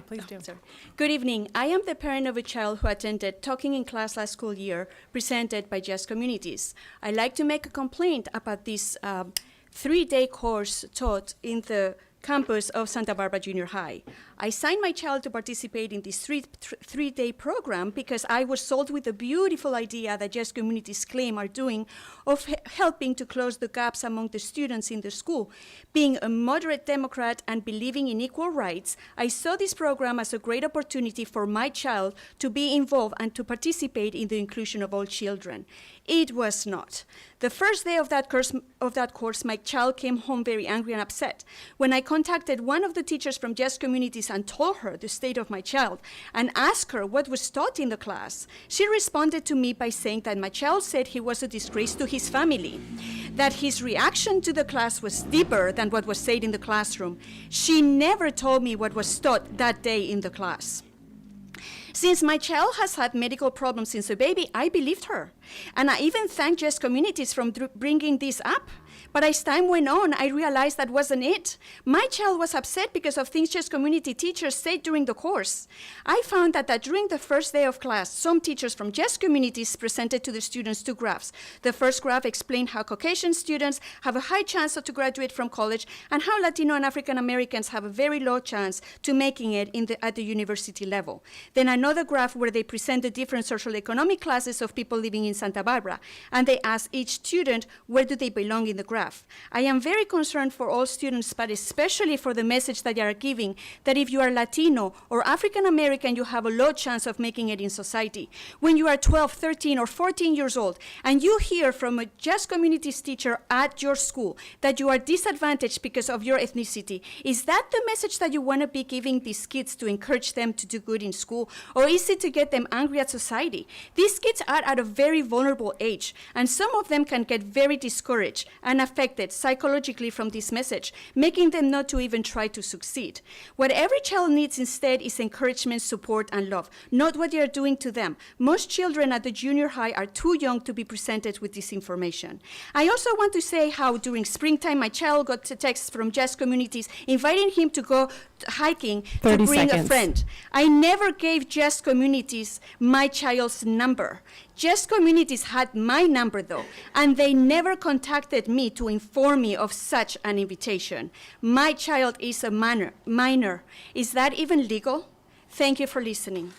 please do. Sorry. Good evening. I am the parent of a child who attended Talking in Class last school year, presented by Just Communities. I'd like to make a complaint about this 3-day course taught in the campus of Santa Barbara Junior High. I signed my child to participate in this three-day program because I was sold with the beautiful idea that Just Communities claim are doing of helping to close the gaps among the students in the school. Being a moderate Democrat and believing in equal rights, I saw this program as a great opportunity for my child to be involved and to participate in the inclusion of all children. It was not. The first day of that course, my child came home very angry and upset. When I contacted one of the teachers from Just Communities and told her the state of my child and asked her what was taught in the class, she responded to me by saying that my child said he was a disgrace to his family, that his reaction to the class was deeper than what was said in the classroom. She never told me what was taught that day in the class. Since my child has had medical problems since a baby, I believed her. And I even thanked Just Communities for bringing this up. But as time went on, I realized that wasn't it. My child was upset because of things Just Community teachers said during the course. I found that during the first day of class, some teachers from Just Communities presented to the students 2 graphs. The first graph explained how Caucasian students have a high chance to graduate from college and how Latino and African Americans have a very low chance to making it at the university level. Then another graph where they present the different social economic classes of people living in Santa Barbara, and they ask each student where do they belong in the graph. I am very concerned for all students, but especially for the message that they are giving, that if you are Latino or African American, you have a low chance of making it in society. When you are 12, 13, or 14 years old, and you hear from a Just Communities teacher at your school that you are disadvantaged because of your ethnicity, is that the message that you want to be giving these kids to encourage them to do good in school? Or is it to get them angry at society? These kids are at a very vulnerable age, and some of them can get very discouraged and affected psychologically from this message, making them not to even try to succeed. What every child needs instead is encouragement, support, and love, not what you're doing to them. Most children at the junior high are too young to be presented with this information. I also want to say how during springtime, my child got a text from Just Communities inviting him to go hiking to bring a friend. I never gave Just Communities my child's number. Just Communities had my number though, and they never contacted me to inform me of such an invitation. My child is a minor. Is that even legal? Thank you for listening.